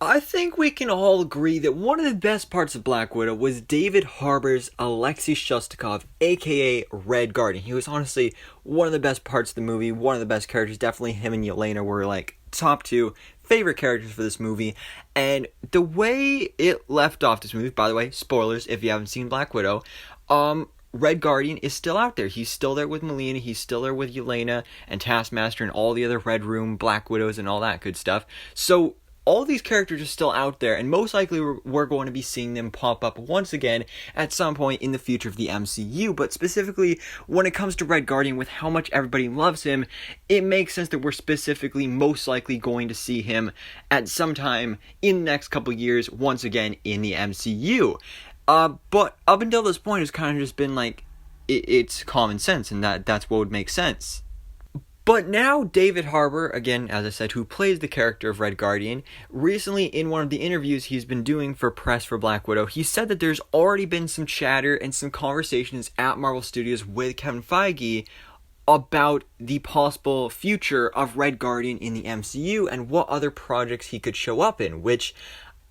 I think we can all agree that one of the best parts of Black Widow was David Harbour's Alexei Shostakov, aka Red Guardian. He was honestly one of the best parts of the movie, one of the best characters. Definitely him and Yelena were like top two favorite characters for this movie. And the way it left off this movie, by the way, spoilers if you haven't seen Black Widow, Red Guardian is still out there. He's still there with Melina, he's still there with Yelena and Taskmaster and all the other Red Room, Black Widows and all that good stuff. So all these characters are still out there, and most likely we're going to be seeing them pop up once again at some point in the future of the MCU. But specifically, when it comes to Red Guardian, with how much everybody loves him, it makes sense that we're specifically most likely going to see him at some time in the next couple years once again in the MCU. But up until this point, it's kind of just been like, it's common sense, and that's what would make sense. But now, David Harbour, again, as I said, who plays the character of Red Guardian, recently in one of the interviews he's been doing for press for Black Widow, he said that there's already been some chatter and some conversations at Marvel Studios with Kevin Feige about the possible future of Red Guardian in the MCU and what other projects he could show up in, which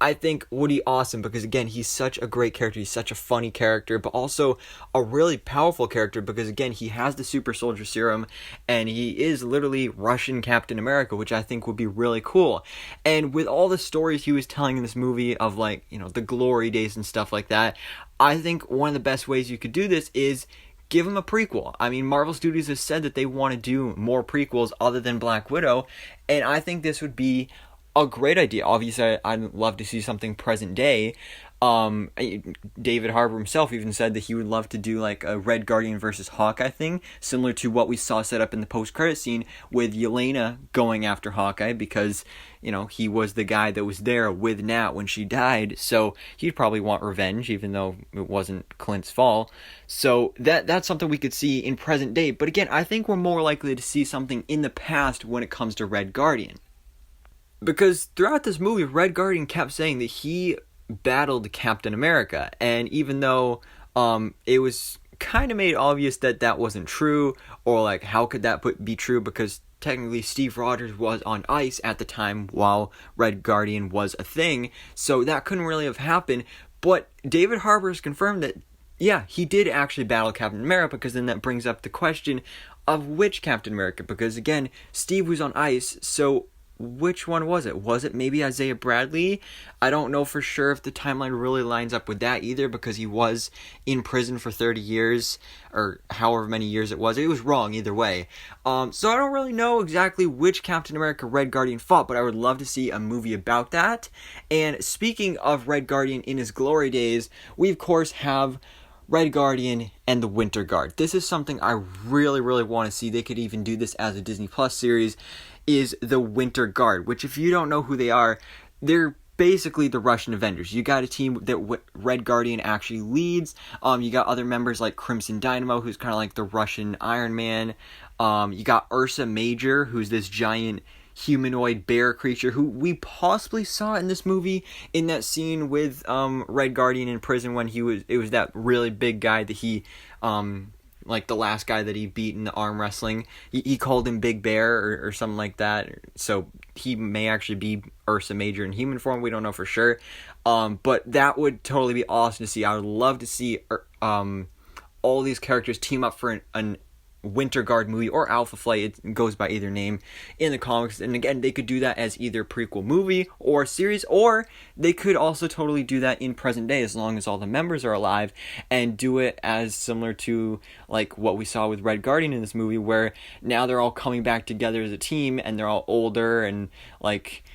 I think would be awesome because, again, he's such a great character. He's such a funny character, but also a really powerful character because, again, he has the super soldier serum and he is literally Russian Captain America, which I think would be really cool. And with all the stories he was telling in this movie of, like, you know, the glory days and stuff like that, I think one of the best ways you could do this is give him a prequel. I mean, Marvel Studios has said that they want to do more prequels other than Black Widow, and I think this would be a great idea. Obviously, I'd love to see something present day. David Harbour himself even said that he would love to do like a Red Guardian versus Hawkeye thing, similar to what we saw set up in the post-credit scene with Yelena going after Hawkeye because, you know, he was the guy that was there with Nat when she died, so he'd probably want revenge, even though it wasn't Clint's fault. So that's something we could see in present day. But again, I think we're more likely to see something in the past when it comes to Red Guardian. Because throughout this movie, Red Guardian kept saying that he battled Captain America. And even though it was kind of made obvious that that wasn't true, or like, how could that be true? Because technically Steve Rogers was on ice at the time while Red Guardian was a thing. So that couldn't really have happened. But David Harbour has confirmed that, yeah, he did actually battle Captain America, because then that brings up the question of which Captain America. Because again, Steve was on ice, so which one was it? Was it maybe Isaiah Bradley? I don't know for sure if the timeline really lines up with that either, because he was in prison for 30 years, or however many years it was. It was wrong either way. So I don't really know exactly which Captain America Red Guardian fought, but I would love to see a movie about that. And speaking of Red Guardian in his glory days, we of course have Red Guardian and the Winter Guard. This is something I really, really want to see. They could even do this as a Disney Plus series, is the Winter Guard, which, if you don't know who they are, they're basically the Russian Avengers. You got a team that Red Guardian actually leads. You got other members like Crimson Dynamo, who's kind of like the Russian Iron Man. You got Ursa Major, who's this giant humanoid bear creature who we possibly saw in this movie in that scene with Red Guardian in prison when it was that really big guy that he like the last guy that he beat in the arm wrestling. He called him Big Bear or something like that. So he may actually be Ursa Major in human form. We don't know for sure. But that would totally be awesome to see. I would love to see all these characters team up for an Winter Guard movie, or Alpha Flight, it goes by either name in the comics. And again, they could do that as either a prequel movie or a series, or they could also totally do that in present day as long as all the members are alive, and do it as similar to like what we saw with Red Guardian in this movie, where now they're all coming back together as a team and they're all older and like,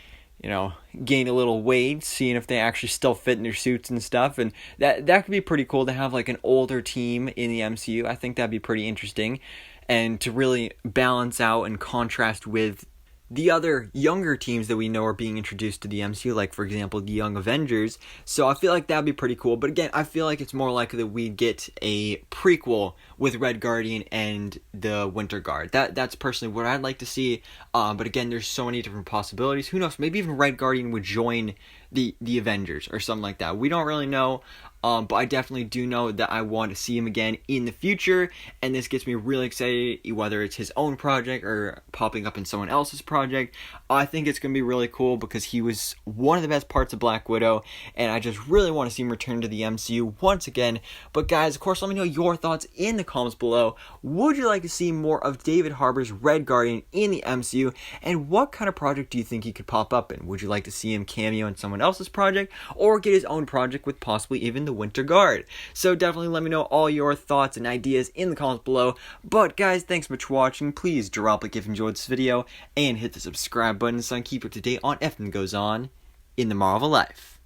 you know, gain a little weight, seeing if they actually still fit in their suits and stuff. And that could be pretty cool to have like an older team in the MCU. I think that'd be pretty interesting, and to really balance out and contrast with the other younger teams that we know are being introduced to the MCU, like for example the Young Avengers. So I feel like that'd be pretty cool. But again, I feel like it's more likely that we'd get a prequel with Red Guardian and the Winter Guard. That's personally what I'd like to see. But again, there's so many different possibilities. Who knows? Maybe even Red Guardian would join the Avengers or something like that. We don't really know, but I definitely do know that I want to see him again in the future, and this gets me really excited, whether it's his own project or popping up in someone else's project. I think it's going to be really cool because he was one of the best parts of Black Widow, and I just really want to see him return to the MCU once again. But guys, of course, let me know your thoughts in the comments below. Would you like to see more of David Harbour's Red Guardian in the MCU, and what kind of project do you think he could pop up in? Would you like to see him cameo in someone else's project, or get his own project with possibly even the Winter Guard? So definitely let me know all your thoughts and ideas in the comments below. But guys, thanks so much for watching. Please drop a like if you enjoyed this video, and hit the subscribe button so I can keep you up to date on everything that goes on in the Marvel life.